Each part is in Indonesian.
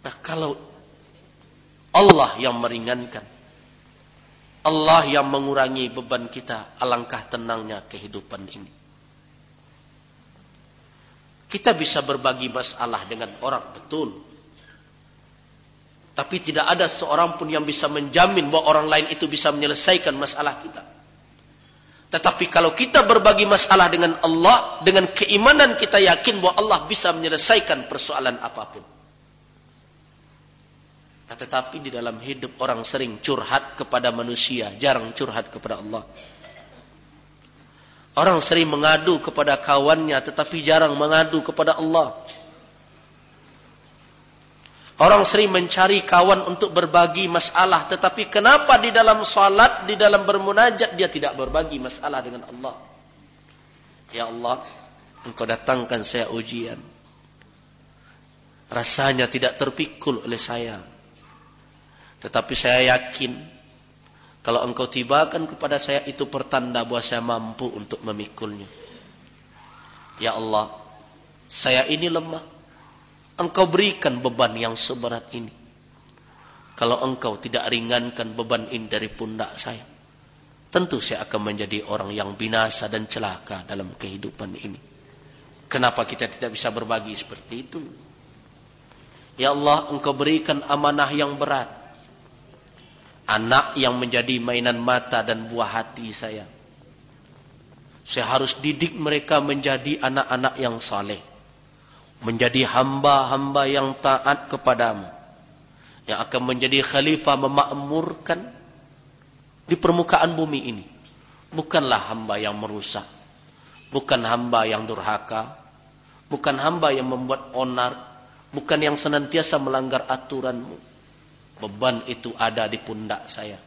Nah, kalau Allah yang meringankan, Allah yang mengurangi beban kita, alangkah tenangnya kehidupan ini. Kita bisa berbagi masalah dengan orang, betul. Tapi tidak ada seorang pun yang bisa menjamin bahwa orang lain itu bisa menyelesaikan masalah kita. Tetapi kalau kita berbagi masalah dengan Allah, dengan keimanan kita yakin bahwa Allah bisa menyelesaikan persoalan apapun. Nah, tetapi di dalam hidup orang sering curhat kepada manusia, jarang curhat kepada Allah. Orang sering mengadu kepada kawannya, tetapi jarang mengadu kepada Allah. Orang sering mencari kawan untuk berbagi masalah, tetapi kenapa di dalam salat, di dalam bermunajat dia tidak berbagi masalah dengan Allah? Ya Allah, Engkau datangkan saya ujian. Rasanya tidak terpikul oleh saya. Tetapi saya yakin kalau Engkau tibakan kepada saya itu pertanda bahwa saya mampu untuk memikulnya. Ya Allah, saya ini lemah. Engkau berikan beban yang seberat ini. Kalau Engkau tidak ringankan beban ini dari pundak saya, tentu saya akan menjadi orang yang binasa dan celaka dalam kehidupan ini. Kenapa kita tidak bisa berbagi seperti itu? Ya Allah, Engkau berikan amanah yang berat. Anak yang menjadi mainan mata dan buah hati saya. Saya harus didik mereka menjadi anak-anak yang saleh. Menjadi hamba-hamba yang taat kepadamu. Yang akan menjadi khalifah memakmurkan di permukaan bumi ini. Bukanlah hamba yang merusak. Bukan hamba yang durhaka. Bukan hamba yang membuat onar. Bukan yang senantiasa melanggar aturanmu. Beban itu ada di pundak saya.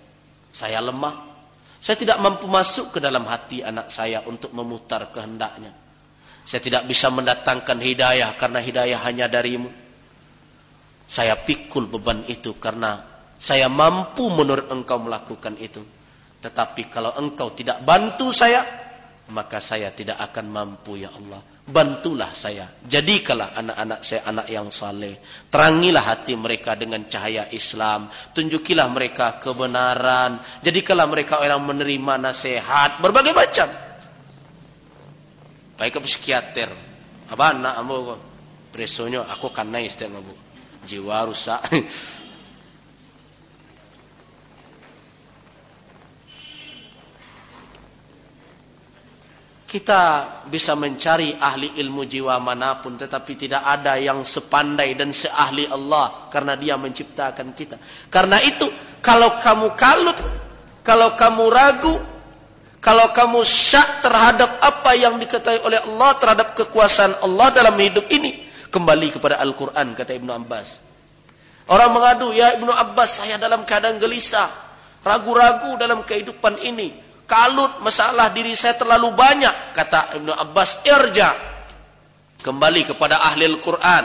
Saya lemah. Saya tidak mampu masuk ke dalam hati anak saya untuk memutar kehendaknya. Saya tidak bisa mendatangkan hidayah karena hidayah hanya darimu. Saya pikul beban itu karena saya mampu menurut Engkau melakukan itu. Tetapi kalau Engkau tidak bantu saya, maka saya tidak akan mampu, ya Allah. Bantulah saya. Jadikanlah anak-anak saya anak yang saleh. Terangilah hati mereka dengan cahaya Islam. Tunjukilah mereka kebenaran. Jadikanlah mereka orang menerima nasihat berbagai macam. Baik ke psikiater. Apa anak kamu presonyo aku kan nais dengan bu. Jiwa rusak. Kita bisa mencari ahli ilmu jiwa manapun, tetapi tidak ada yang sepandai dan seahli Allah karena Dia menciptakan kita. Karena itu, kalau kamu kalut, kalau kamu ragu, kalau kamu syak terhadap apa yang diketahui oleh Allah, terhadap kekuasaan Allah dalam hidup ini, kembali kepada Al-Quran, kata Ibnu Abbas. Orang mengadu, ya Ibnu Abbas, saya dalam keadaan gelisah, ragu-ragu dalam kehidupan ini. Kalut, masalah diri saya terlalu banyak. Kata Ibnu Abbas, irja. Kembali kepada ahli Al-Quran.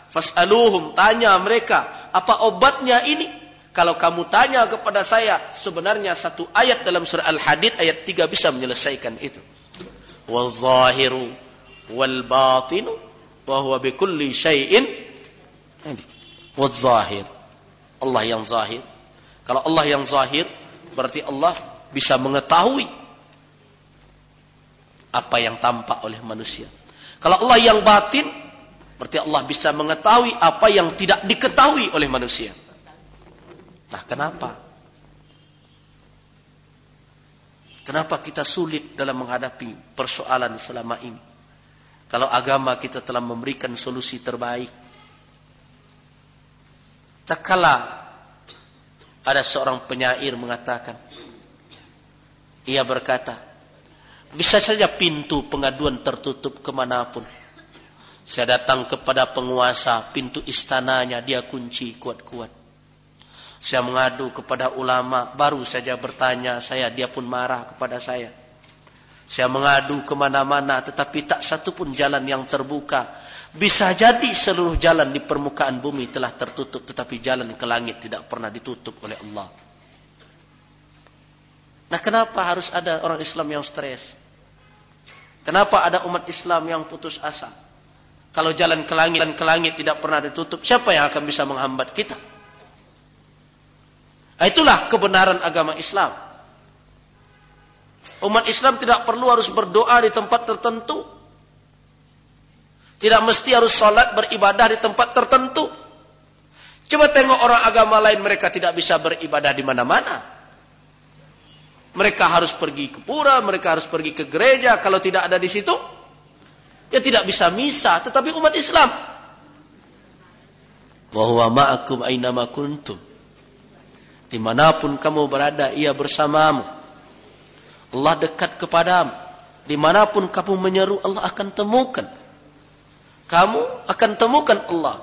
Fas'aluhum, tanya mereka, apa obatnya ini? Kalau kamu tanya kepada saya, sebenarnya satu ayat dalam surah Al-Hadid, ayat 3 bisa menyelesaikan itu. Wal-zahiru wal-batinu, wahuwa bikulli syai'in. Wal-zahir. Allah yang zahir. Kalau Allah yang zahir, berarti Allah bisa mengetahui apa yang tampak oleh manusia. Kalau Allah yang batin, berarti Allah bisa mengetahui apa yang tidak diketahui oleh manusia. Nah, kenapa? Kenapa kita sulit dalam menghadapi persoalan selama ini? Kalau agama kita telah memberikan solusi terbaik. Tak kala ada seorang penyair mengatakan, ia berkata, bisa saja pintu pengaduan tertutup kemanapun. Saya datang kepada penguasa, pintu istananya dia kunci kuat-kuat. Saya mengadu kepada ulama, baru saja bertanya saya, dia pun marah kepada saya. Saya mengadu kemana-mana, tetapi tak satu pun jalan yang terbuka. Bisa jadi seluruh jalan di permukaan bumi telah tertutup, tetapi jalan ke langit tidak pernah ditutup oleh Allah. Nah, kenapa harus ada orang Islam yang stres? Kenapa ada umat Islam yang putus asa? Kalau jalan ke langit tidak pernah ditutup, siapa yang akan bisa menghambat kita? Itulah kebenaran agama Islam. Umat Islam tidak perlu harus berdoa di tempat tertentu. Tidak mesti harus sholat beribadah di tempat tertentu. Coba tengok orang agama lain, mereka tidak bisa beribadah di mana-mana. Mereka harus pergi ke pura, mereka harus pergi ke gereja. Kalau tidak ada di situ, ya tidak bisa misa. Tetapi umat Islam, wa huwa ma'akum aynama kuntum, dimanapun kamu berada, ia bersamamu. Allah dekat kepadamu. Dimanapun kamu menyeru, Allah akan temukan. Kamu akan temukan Allah.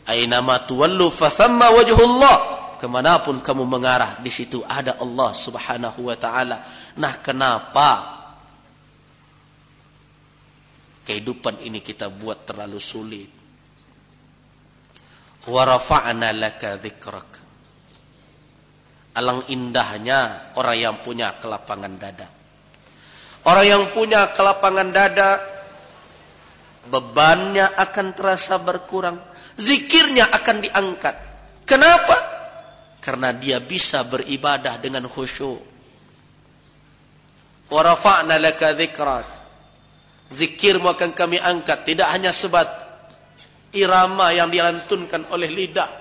Aynama tuwallu fathamma wajhullah. Kemanapun kamu mengarah, di situ ada Allah Subhanahu wa ta'ala. Nah, kenapa kehidupan ini kita buat terlalu sulit? Wa rafa'na laka dzikrak. Alang indahnya orang yang punya kelapangan dada. Orang yang punya kelapangan dada, bebannya akan terasa berkurang, zikirnya akan diangkat. Kenapa? Karena dia bisa beribadah dengan khusyuk. Wa rafa'na laka dzikrak. Zikirmu akan kami angkat, tidak hanya sebat irama yang dilantunkan oleh lidah.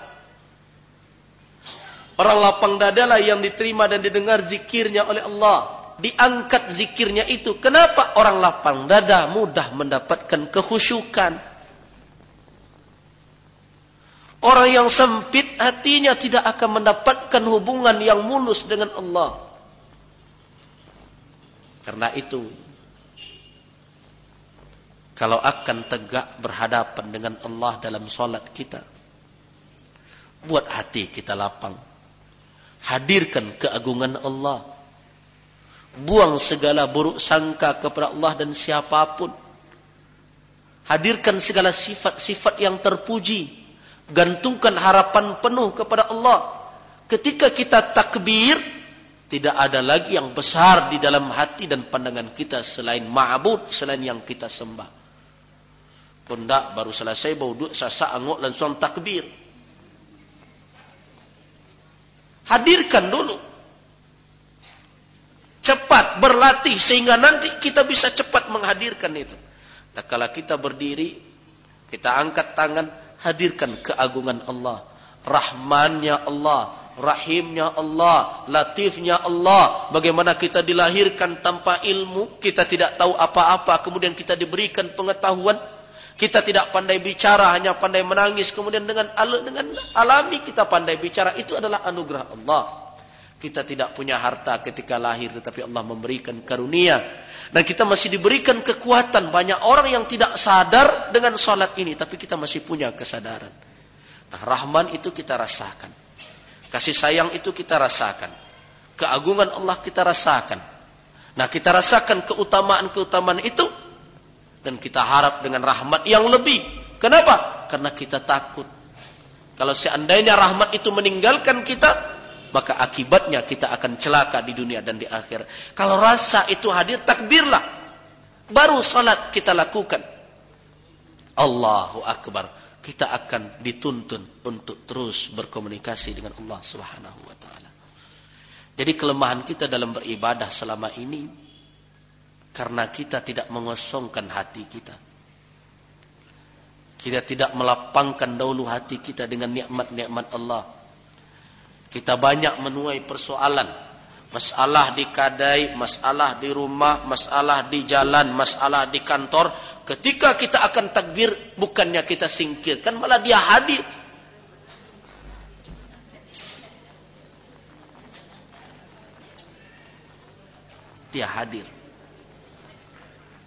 Orang lapang dada lah yang diterima dan didengar zikirnya oleh Allah. Diangkat zikirnya itu. Kenapa? Orang lapang dada mudah mendapatkan kekhusyukan. Orang yang sempit hatinya tidak akan mendapatkan hubungan yang mulus dengan Allah. Karena itu, kalau akan tegak berhadapan dengan Allah dalam solat kita, buat hati kita lapang. Hadirkan keagungan Allah. Buang segala buruk sangka kepada Allah dan siapapun. Hadirkan segala sifat-sifat yang terpuji. Gantungkan harapan penuh kepada Allah. Ketika kita takbir, tidak ada lagi yang besar di dalam hati dan pandangan kita selain ma'bud, selain yang kita sembah. Kondak baru selesai bau duk sasak angok langsung takbir. Hadirkan dulu. Cepat berlatih sehingga nanti kita bisa cepat menghadirkan itu. Tak kala kita berdiri, kita angkat tangan, hadirkan keagungan Allah, Rahmannya Allah, Rahimnya Allah, Latifnya Allah. Bagaimana kita dilahirkan tanpa ilmu, kita tidak tahu apa-apa, kemudian kita diberikan pengetahuan. Kita tidak pandai bicara, hanya pandai menangis, kemudian dengan alami kita pandai bicara. Itu adalah anugerah Allah. Kita tidak punya harta ketika lahir, tetapi Allah memberikan karunia. Dan kita masih diberikan kekuatan. Banyak orang yang tidak sadar dengan salat ini, tapi kita masih punya kesadaran. Nah, Rahman itu kita rasakan. Kasih sayang itu kita rasakan. Keagungan Allah kita rasakan. Nah, kita rasakan keutamaan-keutamaan itu. Dan kita harap dengan rahmat yang lebih. Kenapa? Karena kita takut. Kalau seandainya rahmat itu meninggalkan kita, maka akibatnya kita akan celaka di dunia dan di akhirat. Kalau rasa itu hadir, takbirlah. Baru salat kita lakukan. Allahu Akbar. Kita akan dituntun untuk terus berkomunikasi dengan Allah Subhanahu wa ta'ala. Jadi kelemahan kita dalam beribadah selama ini, karena kita tidak mengosongkan hati kita. Kita tidak melapangkan dahulu hati kita dengan nikmat-nikmat Allah. Kita banyak menuai persoalan. Masalah di kedai, masalah di rumah, masalah di jalan, masalah di kantor. Ketika kita akan takbir, bukannya kita singkirkan, malah dia hadir. Dia hadir.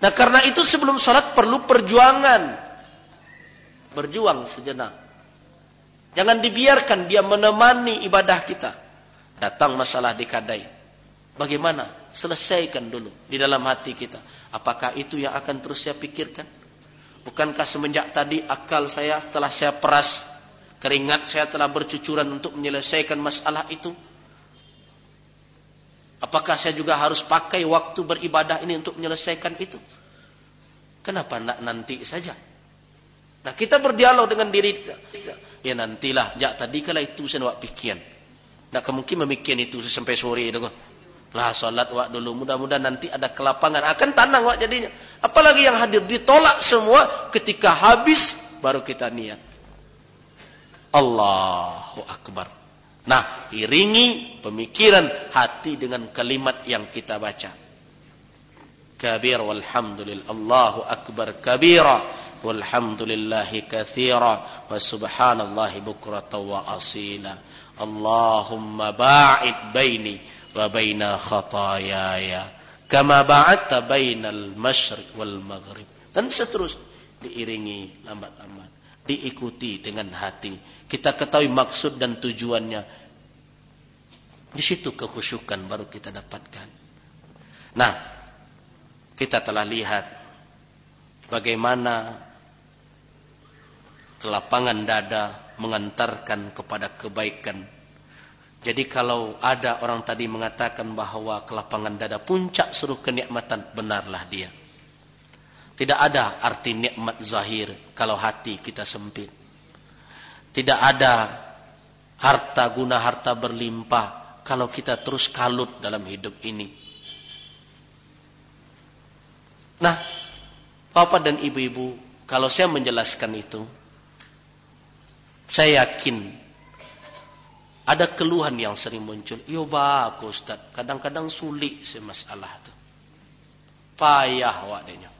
Nah, karena itu sebelum sholat perlu perjuangan. Berjuang sejenak. Jangan dibiarkan dia menemani ibadah kita. Datang masalah di kadai. Bagaimana? Selesaikan dulu di dalam hati kita. Apakah itu yang akan terus saya pikirkan? Bukankah semenjak tadi akal saya setelah saya peras, keringat saya telah bercucuran untuk menyelesaikan masalah itu? Apakah saya juga harus pakai waktu beribadah ini untuk menyelesaikan itu? Kenapa tidak nanti saja? Nah, kita berdialog dengan diri kita. Ya nantilah, jak tadi kala itu saya wak pikiran. Nak mungkin memikiran itu sampai sore itu. Lah salat wak dulu, mudah-mudahan nanti ada kelapangan. Akan tanang wak jadinya. Apalagi yang hadir ditolak semua, ketika habis baru kita niat. Allahu Akbar. Nah, iringi pemikiran hati dengan kalimat yang kita baca. Kabir walhamdulillah, Allahu Akbar kabira. Walhamdulillahi katsira wa subhanallahi bukratan wa asila. Allahumma ba'id baini wa baina khataayaya kama ba'adta bainal masyriq wal maghrib. Dan seterusnya diiringi lambat-lambat, diikuti dengan hati. Kita ketahui maksud dan tujuannya. Di situ kekhusyukan baru kita dapatkan. Nah, kita telah lihat bagaimana kelapangan dada mengantarkan kepada kebaikan. Jadi kalau ada orang tadi mengatakan bahwa kelapangan dada puncak seluruh kenikmatan, benarlah dia. Tidak ada arti nikmat zahir kalau hati kita sempit. Tidak ada harta guna harta berlimpah kalau kita terus kalut dalam hidup ini. Nah, Bapak dan Ibu-ibu, kalau saya menjelaskan itu, saya yakin ada keluhan yang sering muncul. Yo bagus Ustaz, kadang-kadang sulit sih masalah itu. Payah wadenya.